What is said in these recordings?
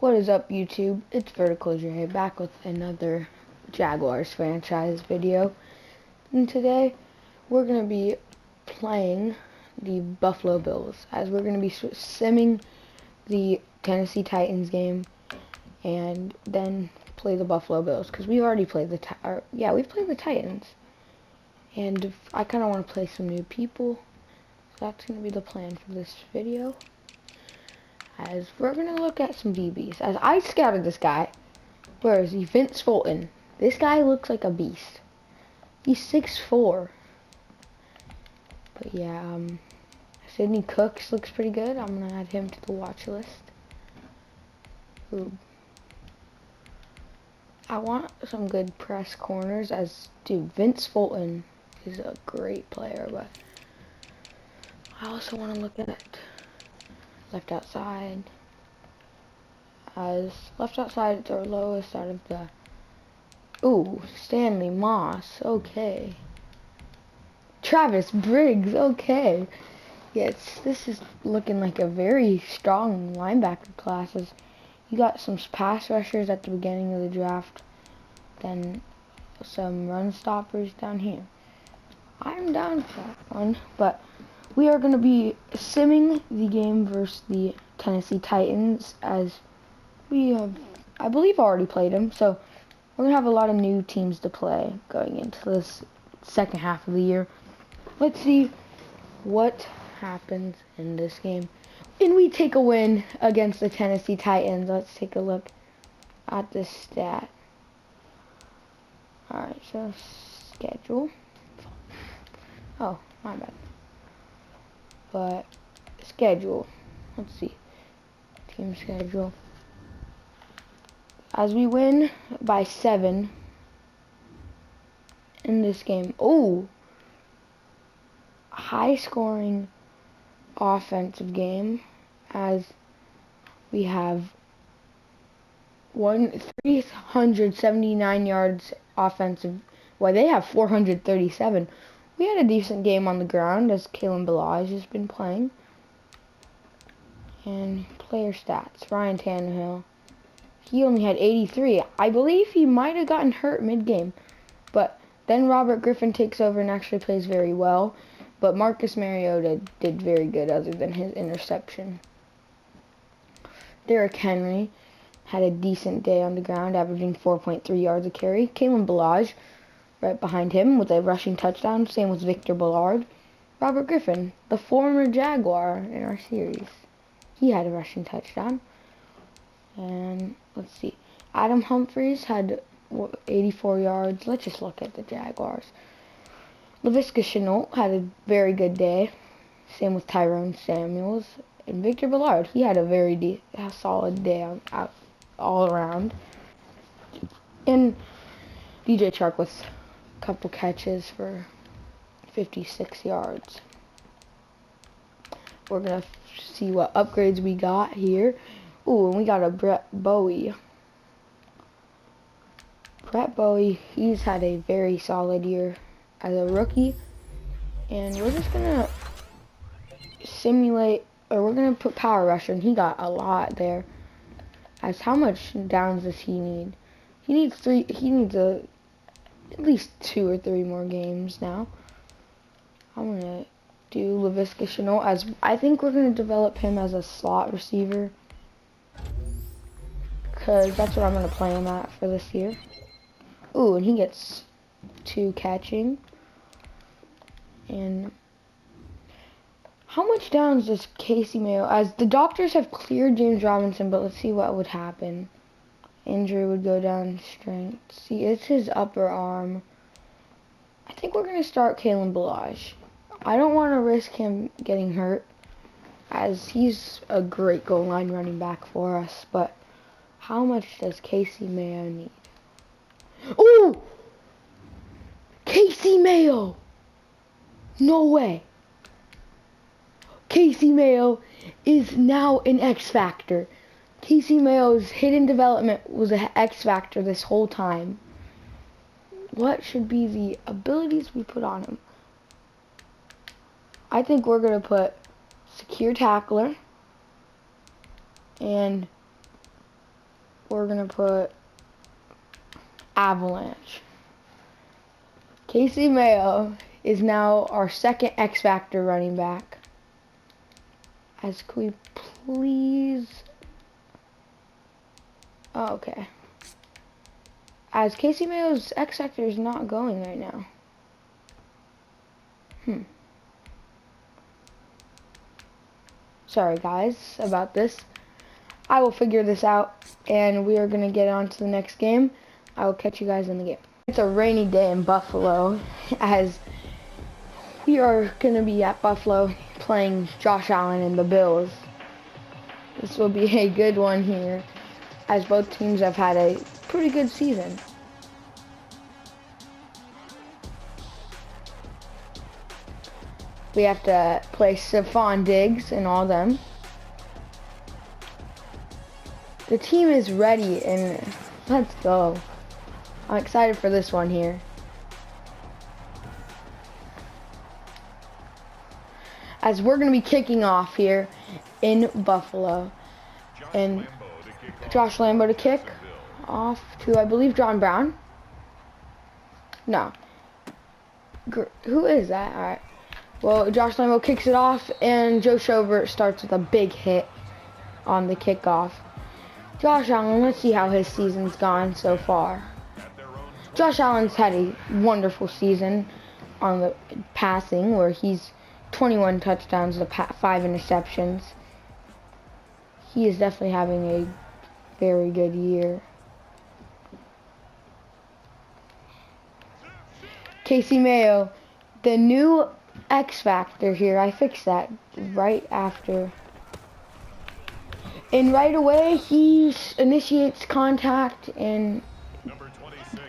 What is up, YouTube? It's Vertical J back with another Jaguars franchise video. And today we're going to be playing the Buffalo Bills, as we're going to be simming the Tennessee Titans game and then play the Buffalo Bills, because we've already played we've played the Titans. And I kind of want to play some new people. So that's going to be the plan for this video. As we're going to look at some DBs. As I scouted this guy. Where is he? Vince Fulton. This guy looks like a beast. He's 6'4". But yeah, Sidney Cooks looks pretty good. I'm going to add him to the watch list. Ooh. I want some good press corners. Dude, Vince Fulton is a great player. But I also want to look at left outside, as left outside is our lowest out of the... Ooh, Stanley Moss, okay. Travis Briggs, okay. Yes, this is looking like a very strong linebacker class. As you got some pass rushers at the beginning of the draft, then some run stoppers down here. I'm down for that one, but we are going to be simming the game versus the Tennessee Titans, as we have, I believe, already played them. So we're going to have a lot of new teams to play going into this second half of the year. Let's see what happens in this game. And we take a win against the Tennessee Titans. Let's take a look at this stat. Alright, so schedule. Oh, my bad. But schedule, let's see, team schedule. As we win by 7 in this game. Oh, high scoring offensive game, as we have 379 yards offensive. Well, they have 437. We had a decent game on the ground, as Kalen Balaj has been playing. And player stats, Ryan Tannehill. He only had 83. I believe he might have gotten hurt mid-game. But then Robert Griffin takes over and actually plays very well. But Marcus Mariota did very good other than his interception. Derrick Henry had a decent day on the ground, averaging 4.3 yards a carry. Kalen Balaj right behind him with a rushing touchdown. Same with Victor Ballard. Robert Griffin, the former Jaguar in our series, he had a rushing touchdown. And let's see, Adam Humphries had 84 yards. Let's just look at the Jaguars. Laviska Shenault had a very good day. Same with Tyrone Samuels. And Victor Ballard, he had a very solid day all around. And DJ Chark with couple catches for 56 yards. We're gonna see what upgrades we got here. Ooh, and we got a Brett Bowie. Brett Bowie, he's had a very solid year as a rookie. And we're just gonna simulate, or we're gonna put power rusher, and he got a lot there. As how much downs does he need? He needs at least 2 or 3 more games now. I'm going to do Laviska Shenault, as I think we're going to develop him as a slot receiver, because that's what I'm going to play him at for this year. Ooh, and he gets 2 catching. And how much downs does Casey Mayo, as the doctors have cleared James Robinson, but let's see what would happen. Injury would go down strength. See, it's his upper arm. I think we're going to start Kalen Balaj. I don't want to risk him getting hurt, as he's a great goal line running back for us. But how much does Casey Mayo need? Ooh! Casey Mayo! No way! Casey Mayo is now an X Factor. Casey Mayo's hidden development was an X Factor this whole time. What should be the abilities we put on him? I think we're going to put secure tackler and we're gonna put Avalanche. Casey Mayo is now our second X Factor running back. As can we please? Oh, okay. As Casey Mayo's X Factor is not going right now. Sorry guys about this. I will figure this out and we are going to get on to the next game. I will catch you guys in the game. It's a rainy day in Buffalo as we are going to be at Buffalo playing Josh Allen and the Bills. This will be a good one here as both teams have had a pretty good season. We have to play Stephon Diggs and all them. The team is ready and let's go. I'm excited for this one here. As we're going to be kicking off here in Buffalo. And Josh Lambo to kick off to, I believe, John Brown. No. Who is that? All right. Well, Josh Lambo kicks it off, and Joe Schobert starts with a big hit on the kickoff. Josh Allen, let's see how his season's gone so far. Josh Allen's had a wonderful season on the passing, where he's 21 touchdowns to 5 interceptions. He is definitely having a very good year. Casey Mayo, the new X Factor here. I fixed that right after. And right away, he initiates contact and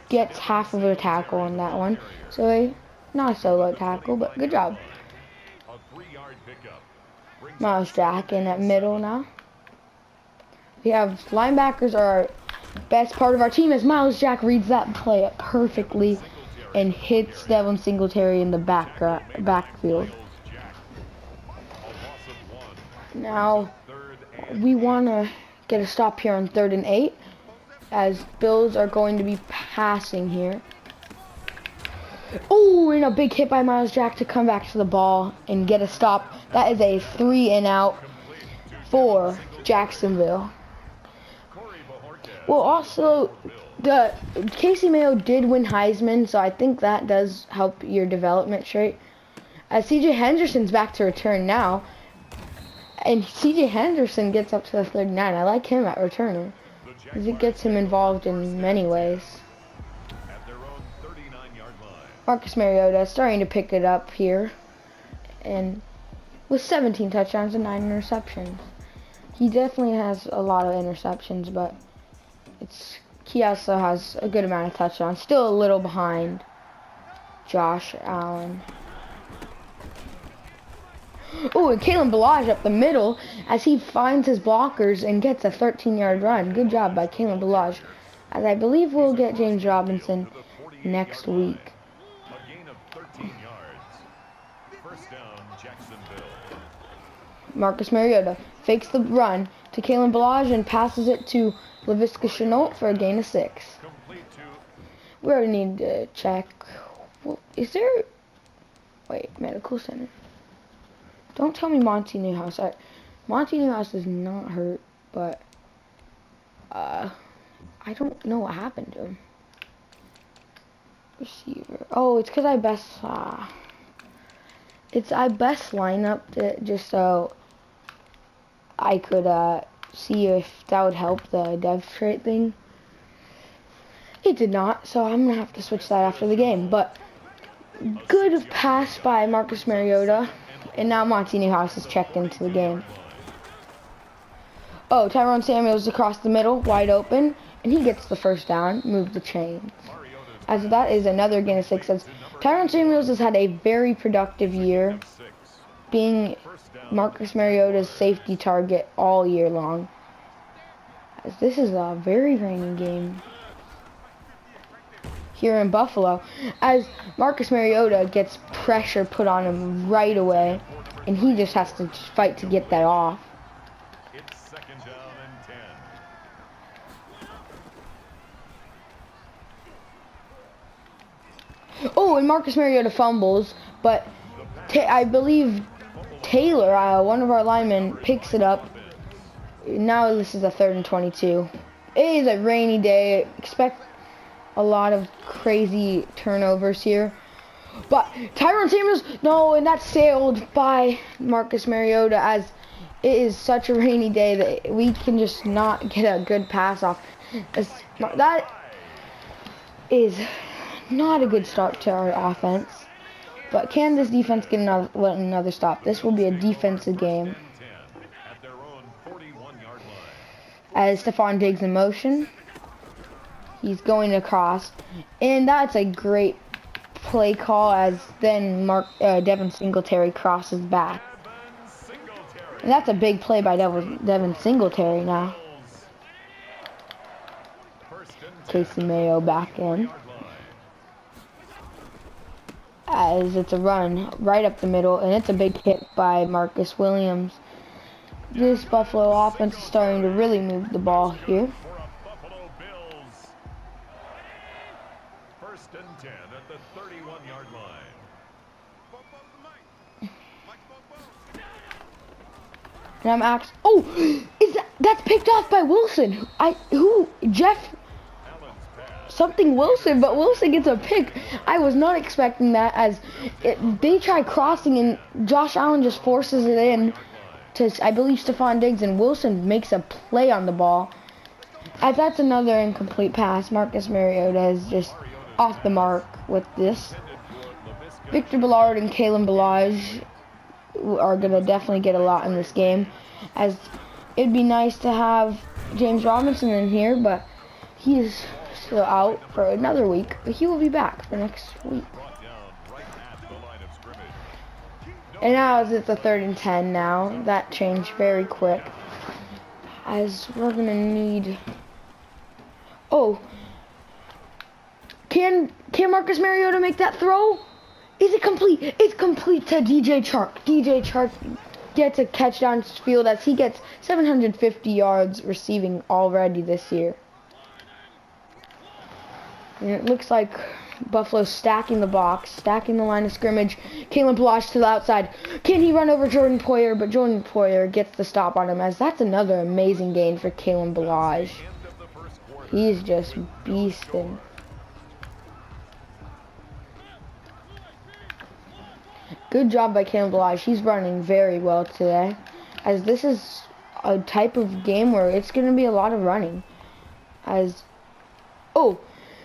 gets half of a tackle on that one. So a not a solo tackle, but good job. Miles Jack in that middle now. We have linebackers are our best part of our team as Miles Jack reads that play perfectly and hits Devin Singletary in the backfield. Now, we want to get a stop here on 3rd and 8 as Bills are going to be passing here. Oh, and a big hit by Miles Jack to come back to the ball and get a stop. That is a 3 and out for Jacksonville. Well, also, the Casey Mayo did win Heisman, so I think that does help your development trait. As C.J. Henderson's back to return now, and C.J. Henderson gets up to the 39. I like him at returner, because it gets him involved in many ways. Marcus Mariota starting to pick it up here, and with 17 touchdowns and 9 interceptions. He definitely has a lot of interceptions, but he also has a good amount of touchdowns. Still a little behind Josh Allen. Oh, and Kalen Ballage up the middle as he finds his blockers and gets a 13-yard run. Good job by Kalen Ballage. As I believe we'll get James Robinson next week. Marcus Mariota fakes the run to Kalen Ballage and passes it to Laviska Shenault for a gain of 6. We already need to check. Well, is there... Wait, medical center. Don't tell me Monty Newhouse. Monty Newhouse is not hurt, but... I don't know what happened to him. Receiver. Oh, it's because I best... I best lineup it just so I could see if that would help the dev trait thing. It did not, so I'm gonna have to switch that after the game. But good pass by Marcus Mariota, and now Monty Newhouse is checked into the game. Oh, Tyrone Samuels across the middle, wide open, and he gets the first down. Move the chains. As that is another gain of 6. As Tyrone Samuels has had a very productive year, being Marcus Mariota's safety target all year long. As this is a very rainy game here in Buffalo, as Marcus Mariota gets pressure put on him right away, and he just has to fight to get that off. Oh, and Marcus Mariota fumbles, but I believe Taylor, one of our linemen, picks it up. Now this is a 3rd and 22. It is a rainy day. Expect a lot of crazy turnovers here. But Tyrone Samuels, no, and that's sailed by Marcus Mariota, as it is such a rainy day that we can just not get a good pass off. That is not a good start to our offense. But can this defense get another stop? This will be a defensive game. As Stephon Diggs in motion, he's going across, and that's a great play call, as then Devin Singletary crosses back. And that's a big play by Devin Singletary now. Casey Mayo back in, as it's a run right up the middle, and it's a big hit by Marcus Williams. This Buffalo offense is starting to really move the ball here. 1st and 10 at the 31-yard line. And I'm asked, oh, that's picked off by Wilson. Jeff something Wilson, but Wilson gets a pick. I was not expecting that, as they try crossing and Josh Allen just forces it in to, I believe, Stephon Diggs, and Wilson makes a play on the ball. As that's another incomplete pass. Marcus Mariota is just off the mark with this. Victor Ballard and Kalen Ballage are going to definitely get a lot in this game, as it'd be nice to have James Robinson in here, but he is still out for another week, but he will be back for next week. And now it's a 3rd and 10 now. That changed very quick, as we're going to need... Oh, can Marcus Mariota make that throw? Is it complete? It's complete to DJ Chark. DJ Chark gets a catch downfield, as he gets 750 yards receiving already this year. And it looks like Buffalo's stacking the box, stacking the line of scrimmage. Kalen Ballage to the outside. Can he run over Jordan Poyer? But Jordan Poyer gets the stop on him, as that's another amazing gain for Kalen Ballage. He's just beasting. Good job by Kalen Ballage. He's running very well today, as this is a type of game where it's going to be a lot of running.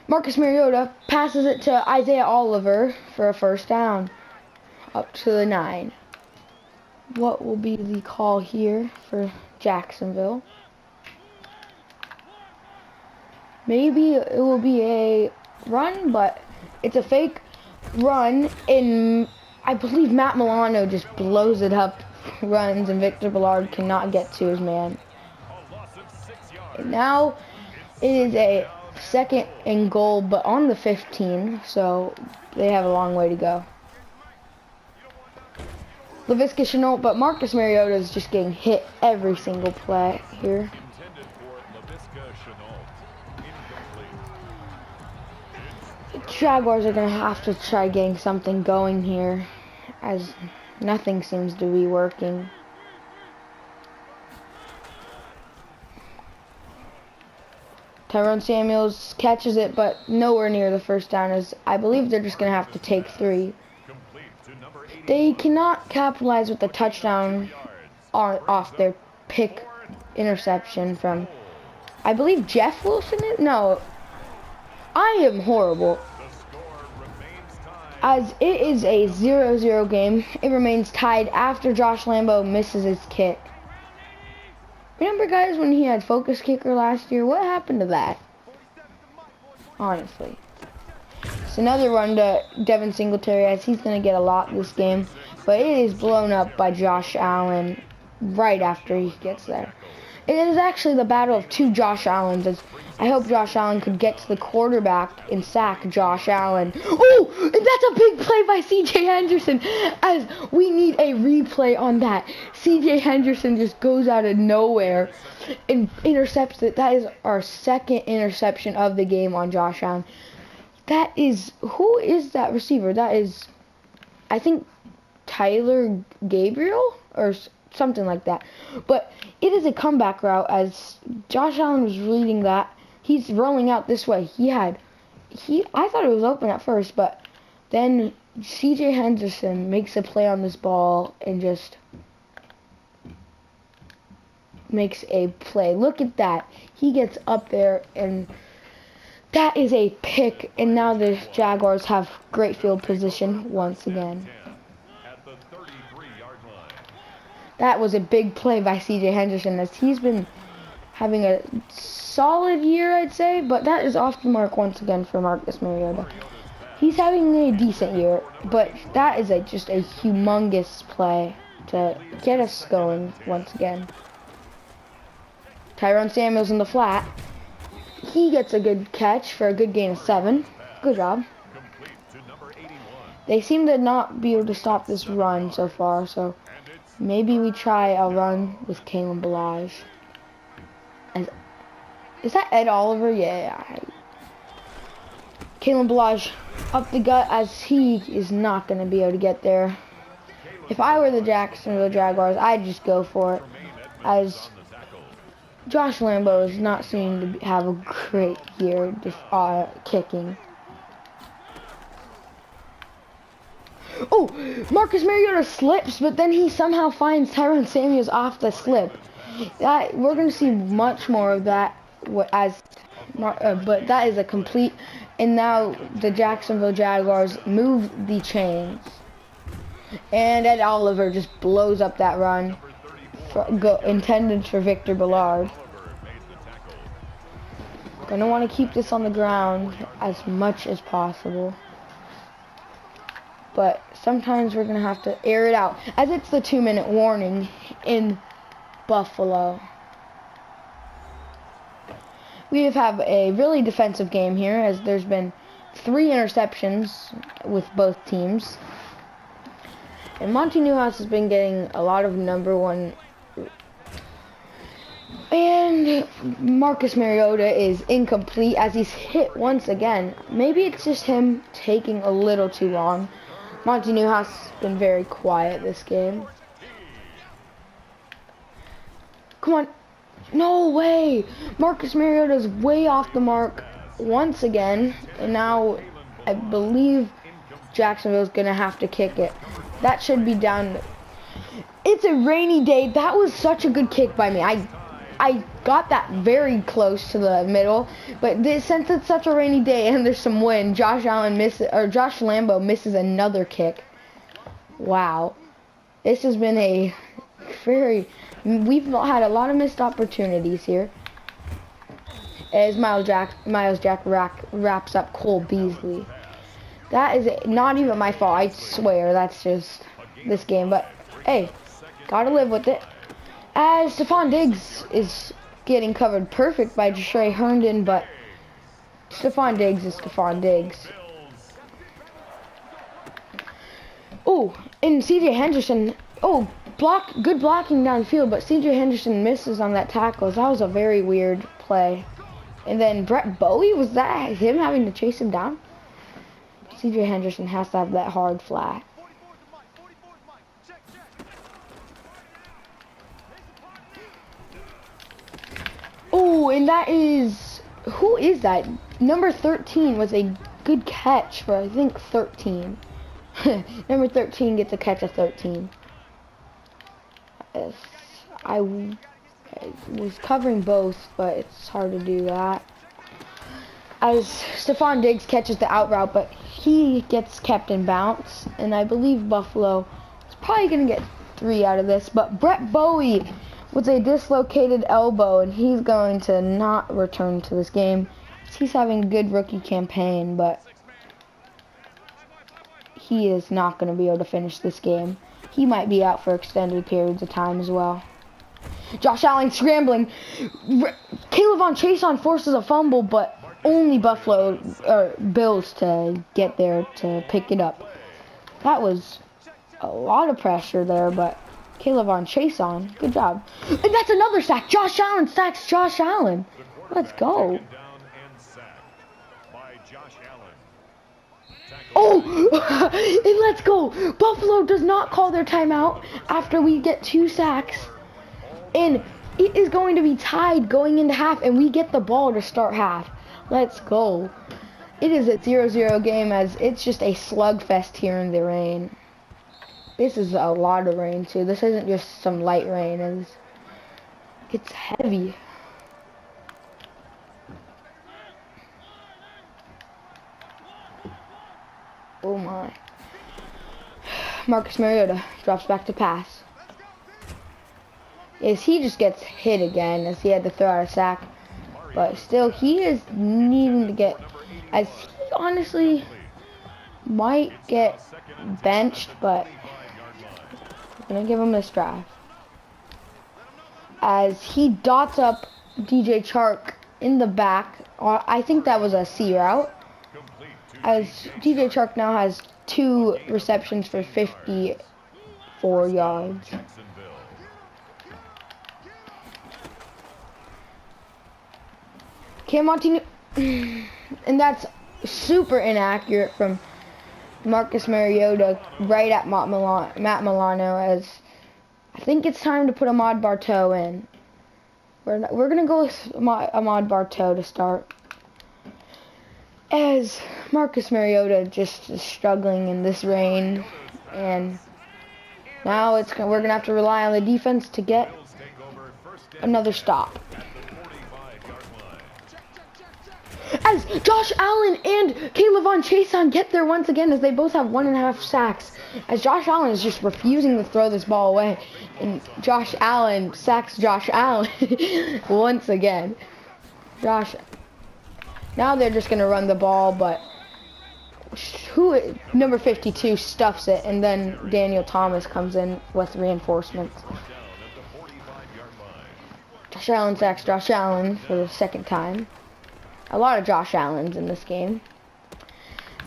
Marcus Mariota passes it to Isaiah Oliver for a 1st down, up to the 9. What will be the call here for Jacksonville? Maybe it will be a run, but it's a fake run, and I believe Matt Milano just blows it up, runs, and Victor Ballard cannot get to his man. And now it is a 2nd and goal, but on the 15, so they have a long way to go. Laviska Shenault, but Marcus Mariota is just getting hit every single play here. Jaguars are going to have to try getting something going here, as nothing seems to be working. Tyrone Samuels catches it, but nowhere near the 1st down, as I believe they're just going to have to take 3. They cannot capitalize with the touchdown off their pick interception from, I believe, Jeff Wilson? No, I am horrible. As it is a 0-0 game, it remains tied after Josh Lambo misses his kick. Remember, guys, when he had focus kicker last year? What happened to that? Honestly. It's another run to Devin Singletary, as he's going to get a lot this game, but it is blown up by Josh Allen right after he gets there. It is actually the battle of 2 Josh Allens, as I hope Josh Allen could get to the quarterback and sack Josh Allen. Oh, and that's a big play by C.J. Henderson, as we need a replay on that. C.J. Henderson just goes out of nowhere and intercepts it. That is our 2nd interception of the game on Josh Allen. That is, who is that receiver? That is, I think, Tyler Gabriel or something like that. But it is a comeback route as Josh Allen was reading that. He's rolling out this way. I thought it was open at first, but then CJ Henderson makes a play on this ball and just makes a play. Look at that. He gets up there and that is a pick, and now the Jaguars have great field position once again. That was a big play by CJ Henderson as he's been having a solid year, I'd say, but that is off the mark once again for Marcus Mariota. He's having a decent year, but that is just a humongous play to get us going once again. Tyrone Samuels in the flat. He gets a good catch for a good gain of 7. Good job. They seem to not be able to stop this run so far, so maybe we try a run with Kalen Ballage. Is that Ed Oliver? Yeah. Kalen Ballage up the gut as he is not going to be able to get there. If I were the Jacksonville Jaguars, I'd just go for it, as Josh Lambo is not seeming to have a great year kicking. Oh, Marcus Mariota slips, but then he somehow finds Tyrone Samuels off the slip. We're going to see much more of that, but that is a complete. And now the Jacksonville Jaguars move the chains, and Ed Oliver just blows up that run intended for Victor Ballard. Gonna want to keep this on the ground as much as possible, but sometimes we're gonna have to air it out as it's the 2-minute warning in Buffalo. We have a really defensive game here as there's been 3 interceptions with both teams, and Monty Newhouse has been getting a lot of number 1. And Marcus Mariota is incomplete as he's hit once again. Maybe it's just him taking a little too long. Monty Newhouse has been very quiet this game. Come on. No way. Marcus Mariota's way off the mark once again. And now I believe Jacksonville's going to have to kick it. That should be down. It's a rainy day. That was such a good kick by me. I got that very close to the middle, but since it's such a rainy day and there's some wind, Josh Lambo misses another kick. Wow. This has been we've had a lot of missed opportunities here. As Miles Jack wraps up Cole Beasley. That is not even my fault, I swear, that's just this game, but hey, gotta live with it. As Stephon Diggs is getting covered perfect by Deshae Herndon, but Stephon Diggs is Stephon Diggs. Oh, and CJ Henderson, good blocking downfield, but CJ Henderson misses on that tackle. That was a very weird play. And then Brett Bowie, was that him having to chase him down? CJ Henderson has to have that hard flat. Oh, and that is, who is that? Number 13 was a good catch for, I think, 13. Number 13 gets a catch of 13. I was covering both, but it's hard to do that. As Stephon Diggs catches the out route, but he gets kept in bounds, and I believe Buffalo is probably going to get 3 out of this, but Brett Bowie with a dislocated elbow, and he's going to not return to this game. He's having a good rookie campaign, but he is not going to be able to finish this game. He might be out for extended periods of time as well. Josh Allen scrambling. Caleb Chason forces a fumble, but only Bills to get there to pick it up. That was a lot of pressure there, but Caleb Chason, good job. And that's another sack. Josh Allen sacks Josh Allen. Let's go. Oh, and let's go. Buffalo does not call their timeout after we get 2 sacks. And it is going to be tied going into half, and we get the ball to start half. Let's go. It is a 0-0 game, as it's just a slugfest here in the rain. This is a lot of rain too. This isn't just some light rain. It's heavy. Oh my. Marcus Mariota drops back to pass. Yes, he just gets hit again, as he had to throw out a sack. But still, he is needing to get, as he honestly might get benched, but I'm gonna give him this drive. As he dots up DJ Chark in the back. I think that was a C route. As DJ Chark now has 2 receptions for 54 yards. And that's super inaccurate from Marcus Mariota right at Matt Milano, as I think it's time to put Ahmad Bartow in. We're gonna go with Ahmad Bartow to start, as Marcus Mariota just is struggling in this rain, and now we're gonna have to rely on the defense to get another stop. As Josh Allen and Caleb Chason get there once again, as they both have 1.5 sacks. As Josh Allen is just refusing to throw this ball away, and Josh Allen sacks Josh Allen once again. Now they're just gonna run the ball, but number 52 stuffs it, and then Daniel Thomas comes in with reinforcements. Josh Allen sacks Josh Allen for the 2nd time. A lot of Josh Allens in this game.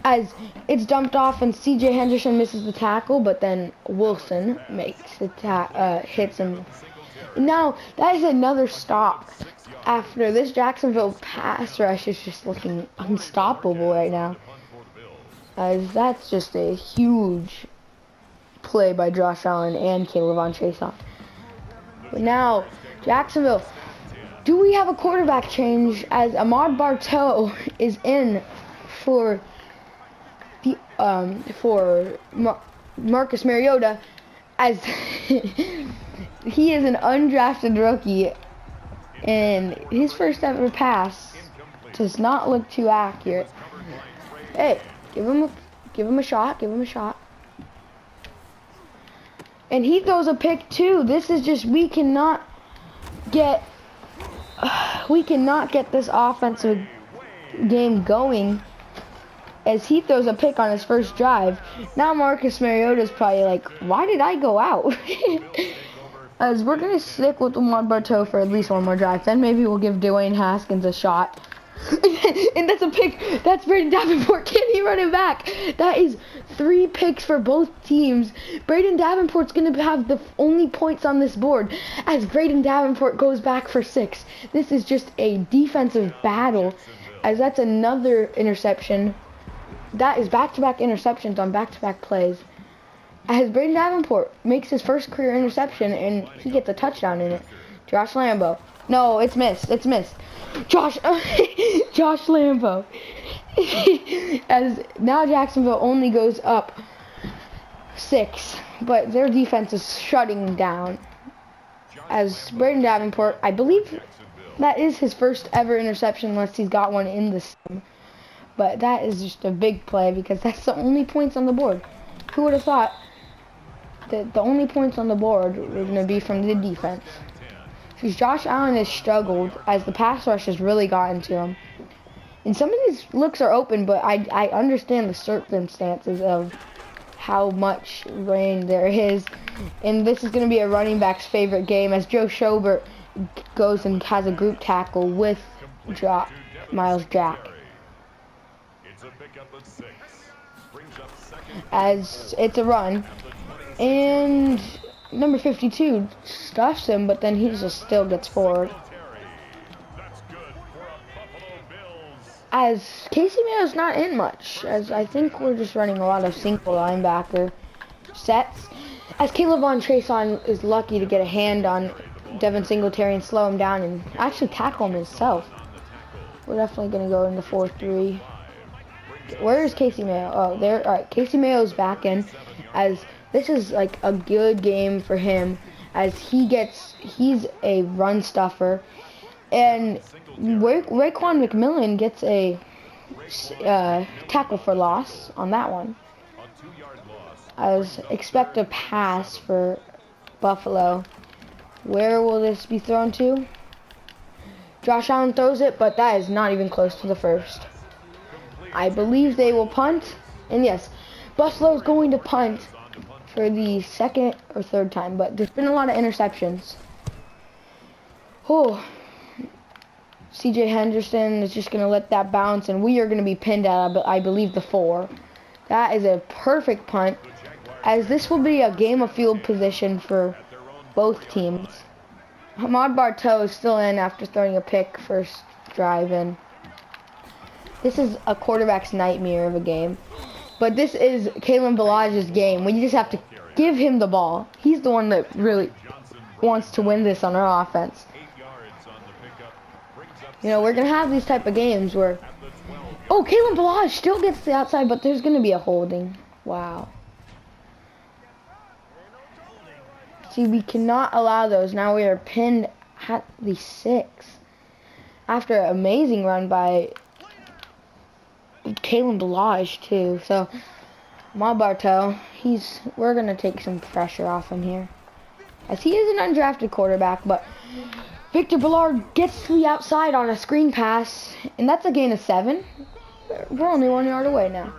As it's dumped off and CJ Henderson misses the tackle, but then Wilson makes the hits him. Now, that is another stop. After this Jacksonville pass rush is just looking unstoppable right now. As that's just a huge play by Josh Allen and Caleb Chason. But now, Jacksonville, do we have a quarterback change, as Ahmad Bartow is in for the Marcus Mariota, as he is an undrafted rookie, and his first ever pass does not look too accurate. Hey, give him a shot, And he throws a pick too. This is just, we cannot get this offensive game going, as he throws a pick on his first drive. Now Marcus Mariota's probably like, why did I go out? As we're going to stick with Ahmad Bartow for at least 1 more drive. Then maybe we'll give Dwayne Haskins a shot. And that's a pick. That's Braden Davenport. Can he run it back? That is 3 picks for both teams. Braden Davenport's going to have the only points on this board, as Braden Davenport goes back for 6. This is just a defensive battle, as that's another interception. That is back-to-back interceptions on back-to-back plays, as Braden Davenport makes his first career interception, and he gets a touchdown in it. Josh Lambo. No, it's missed. Josh Lambo. As now Jacksonville only goes up 6, but their defense is shutting down. As Braden Davenport, I believe that is his first ever interception, unless he's got one in this game. But that is just a big play, because that's the only points on the board. Who would have thought that the only points on the board were going to be from the defense? Because Josh Allen has struggled, as the pass rush has really gotten to him. And some of these looks are open, but I understand the circumstances of how much rain there is. And this is going to be a running back's favorite game, as Joe Schobert goes and has a group tackle with Miles Jack. As it's a run, and number 52 stuffs him, but then he just still gets forward. as Casey Mayo's not in much, as I think we're just running a lot of single linebacker sets. As Caleb Von Trason is lucky to get a hand on Devin Singletary and slow him down and actually tackle him himself. We're definitely going to go into 4-3. Where is Casey Mayo? Oh, there. All right, Casey Mayo's back in, as this is like a good game for him, as he's a run stuffer, and Raekwon McMillan gets a tackle for loss on that one. As expect a pass for Buffalo. Where will this be thrown to? Josh Allen throws it, but that is not even close to the first. I believe they will punt, and yes, Buffalo's going to punt for the second or third time, but there's been a lot of interceptions. Oh, CJ Henderson is just going to let that bounce, and we are going to be pinned at, I believe, the 4. That is a perfect punt, as this will be a game of field position for both teams. Ahmad Bartow is still in after throwing a pick first drive in. This is a quarterback's nightmare of a game. But this is Kalen Ballage's game. We just have to give him the ball. He's the one that really wants to win this on our offense. You know, we're going to have these type of games where... Oh, Kalen Ballage still gets the outside, but there's going to be a holding. Wow. See, we cannot allow those. Now we are pinned at the 6. After an amazing run by Kalen Ballage too. So Ma Bartow, we're gonna take some pressure off him here, as he is an undrafted quarterback, but Victor Ballard gets to the outside on a screen pass, and that's a gain of 7. We're only 1 yard away now.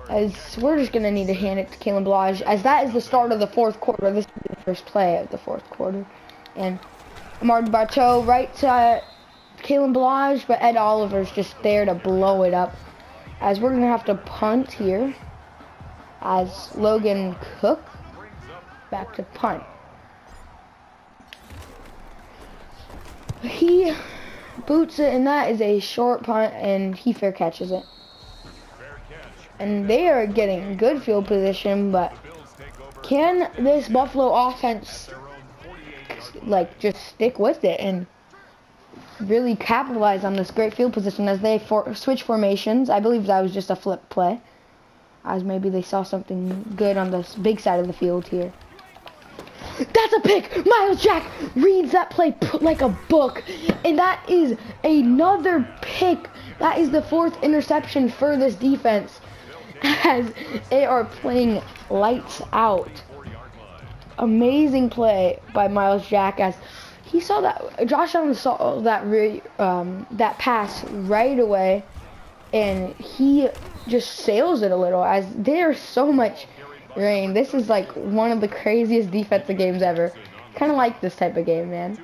As we're just gonna need to hand it to Kalen Ballage, as that is the start of the 4th quarter. This is the first play of the 4th quarter, and Ahmad Bartow right to Kalen Ballage, but Ed Oliver's just there to blow it up. As we're going to have to punt here. As Logan Cook back to punt. He boots it, and that is a short punt, and he fair catches it. And they are getting good field position, but can this Buffalo offense like just stick with it and really capitalize on this great field position as they switch formations? I believe that was just a flip play, as maybe they saw something good on the big side of the field here. That's a pick! Miles Jack reads that play like a book, and that is another pick. That is the 4th interception for this defense, as they are playing lights out. Amazing play by Miles Jack, as he saw that Josh Allen saw that pass right away, and he just sails it a little, as there's so much rain. This is like one of the craziest defensive games ever. Kind of like this type of game, man.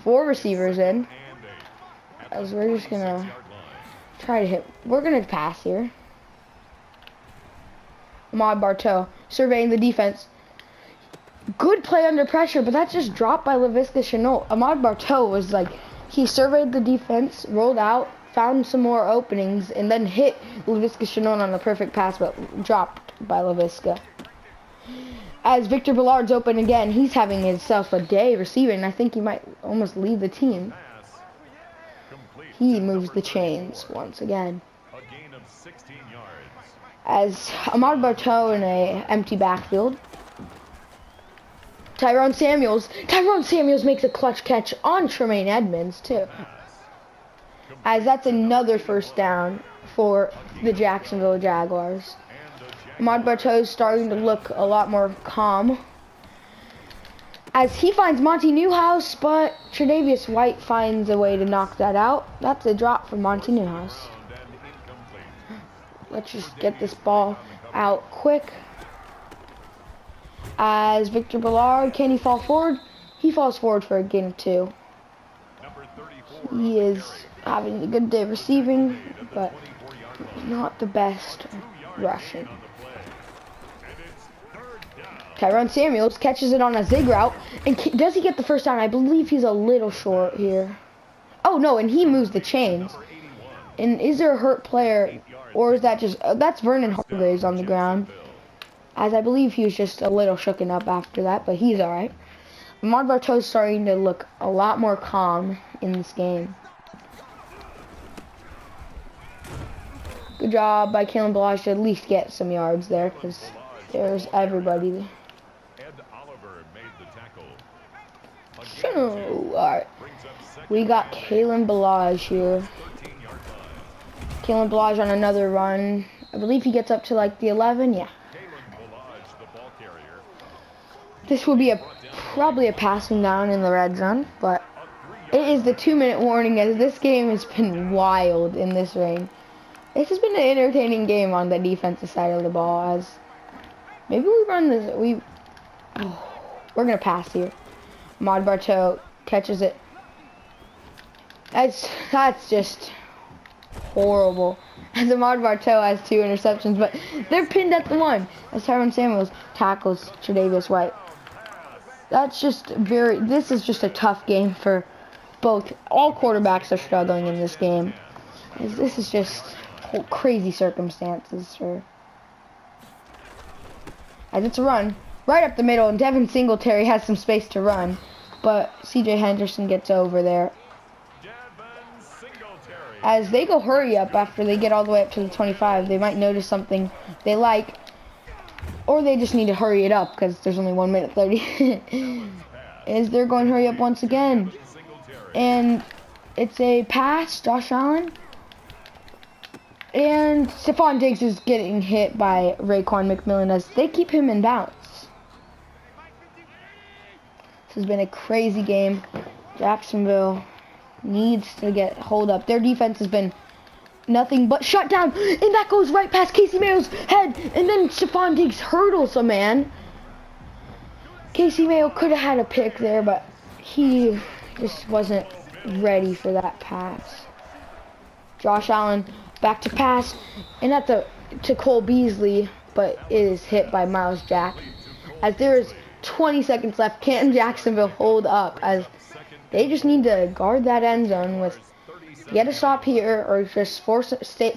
4 receivers in, as we're just gonna try to hit. We're gonna pass here. Ahmad Bartow surveying the defense. Good play under pressure, but that's just dropped by Laviska Shenault. Ahmad Bartow was like, he surveyed the defense, rolled out, found some more openings, and then hit Laviska Shenault on the perfect pass, but dropped by Laviska. As Victor Ballard's open again, he's having himself a day receiving. I think he might almost lead the team. He moves the chains once again. As Ahmad Bartow in a empty backfield. Tyrone Samuels makes a clutch catch on Tremaine Edmonds too. As that's another first down for the Jacksonville Jaguars. Ahmad Bartow's starting to look a lot more calm, as he finds Monty Newhouse, but Tre'Davious White finds a way to knock that out. That's a drop from Monty Newhouse. Let's just get this ball out quick. As Victor Ballard, can he fall forward? He falls forward for a gain of 2. He is having a good day receiving, but not the best rushing. Tyrone Samuels catches it on a zig route, and does he get the first down? I believe he's a little short here. Oh, Oh no, and he moves the chains. And is there a hurt player, or is that just that's Vernon Hargraves on the ground? As I believe he was just a little shooken up after that, but he's all right. Ahmad Bartow's starting to look a lot more calm in this game. Good job by Kalen Balaj to at least get some yards there, because there's everybody. Alright. We got Kalen Balaj here. Kalen Balaj on another run. I believe he gets up to like the 11, yeah. This will be probably a passing down in the red zone, but it is the 2-minute warning as this game has been wild in this rain. This has been an entertaining game on the defensive side of the ball. As maybe we run this. We're gonna pass here. Ahmad Bartow catches it. That's just horrible. As Ahmad Bartow has 2 interceptions, but they're pinned at the 1. As Tyron Samuels tackles Tre'Davious White. That's just this is just a tough game for both. All quarterbacks are struggling in this game. As this is just crazy circumstances as it's a run right up the middle, and Devin Singletary has some space to run, but CJ Henderson gets over there. As they go hurry up after they get all the way up to the 25, they might notice something they like, or they just need to hurry it up because there's only 1 minute 30. As they're going hurry up once again, and it's a pass. Josh Allen. And Stephon Diggs is getting hit by Raekwon McMillan as they keep him in bounds. This has been a crazy game. Jacksonville needs to hold up. Their defense has been nothing but shut down. And that goes right past Casey Mayo's head. And then Stephon Diggs hurdles a man. Casey Mayo could have had a pick there, but he just wasn't ready for that pass. Josh Allen back to pass, and to Cole Beasley, but it is hit by Miles Jack. As there is 20 seconds left, can Jacksonville hold up? As they just need to guard that end zone with get a stop here, or just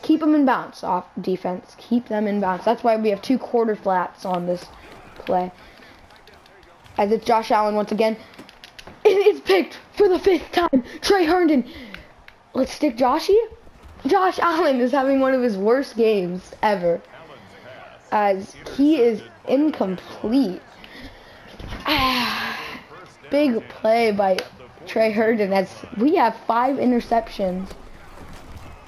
keep them in bounds off defense. Keep them in bounds. That's why we have 2 quarter flats on this play. As it's Josh Allen once again. It's picked for the 5th time. Trey Herndon. Let's stick Joshy. Josh Allen is having one of his worst games ever, as he is incomplete. Big play by Trey Herndon, as we have 5 interceptions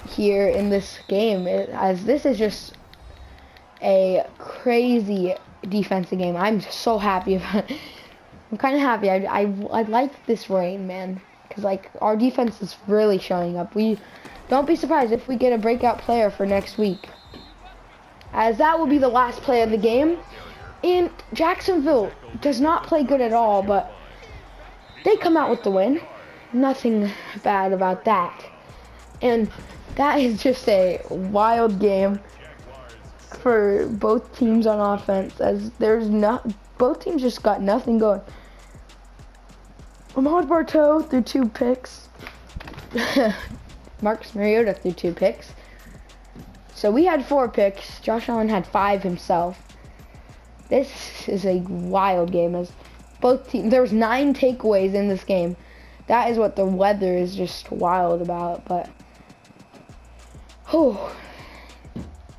here in this game, as this is just a crazy defensive game. I'm so happy about it. I'm kind of happy. I like this rain, man, because like our defense is really showing up. Don't be surprised if we get a breakout player for next week, as that will be the last play of the game. And Jacksonville does not play good at all, but they come out with the win. Nothing bad about that. And that is just a wild game for both teams on offense, as both teams just got nothing going. Ahmad Bartow threw 2 picks. Marcus Mariota threw 2 picks. So we had 4 picks. Josh Allen had 5 himself. This is a wild game, as both teams. There was 9 takeaways in this game. That is what the weather is just wild about. But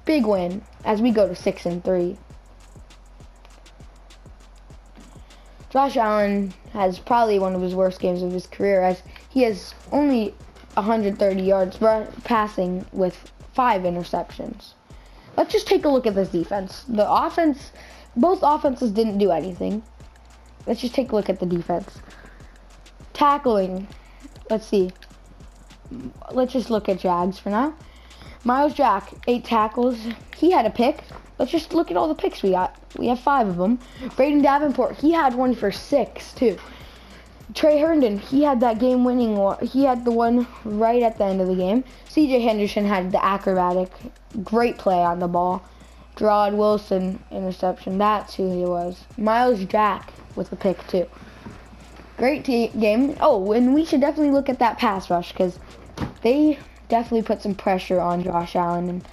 big win as we go to 6-3. Josh Allen has probably one of his worst games of his career, as he has only 130 yards passing with 5 interceptions. Let's just take a look at this defense. Both offenses didn't do anything. Let's just take a look at the defense. Tackling. Let's see. Let's just look at Jags for now. Miles Jack, 8 tackles. He had a pick. Let's just look at all the picks we got. We have 5 of them. Braden Davenport, he had one for 6 too. Trey Herndon, he had that game-winning one. He had the one right at the end of the game. CJ Henderson had the acrobatic, great play on the ball. Gerard Wilson, interception. That's who he was. Miles Jack with the pick too. Great game. Oh, and we should definitely look at that pass rush because they definitely put some pressure on Josh Allen. And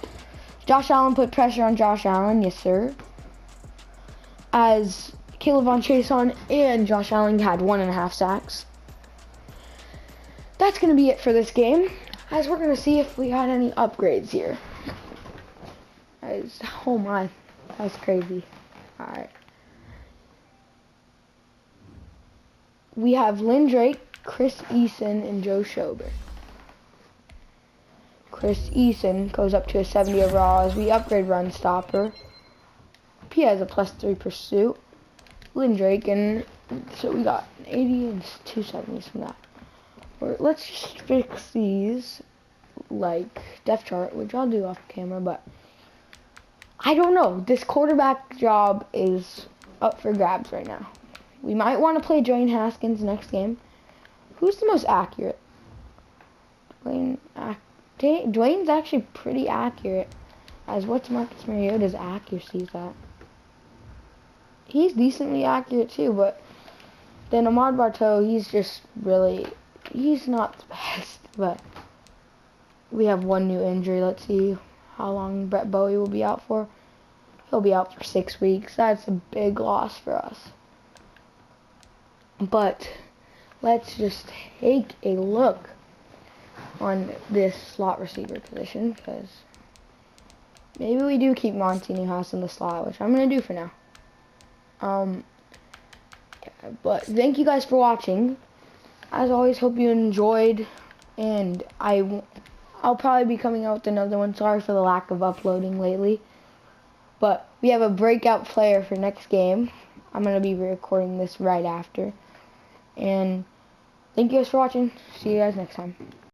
Josh Allen put pressure on Josh Allen, yes sir. As Caleb Von Chason and Josh Allen had 1.5 sacks. That's going to be it for this game. As we're going to see if we got any upgrades here. Oh my, that's crazy. Alright. We have Lynn Drake, Chris Eason, and Joe Schober. Chris Eason goes up to a 70 overall as we upgrade run stopper. He has a +3 pursuit. Lynn Drake, and so we got 80 and 2 70s from that. Let's just fix these like depth chart, which I'll do off camera, but I don't know. This quarterback job is up for grabs right now. We might want to play Dwayne Haskins next game. Who's the most accurate? Dwayne's actually pretty accurate. As what's Marcus Mariota's accuracy is at? He's decently accurate too, but then Ahmad Bartow, he's not the best. But we have one new injury. Let's see how long Brett Bowie will be out for. He'll be out for 6 weeks. That's a big loss for us. But let's just take a look on this slot receiver position, because maybe we do keep Monty Newhouse in the slot, which I'm going to do for now. Yeah, but thank you guys for watching. As always, hope you enjoyed, and I'll probably be coming out with another one. Sorry for the lack of uploading lately. But we have a breakout player for next game. I'm going to be recording this right after. And thank you guys for watching. See you guys next time.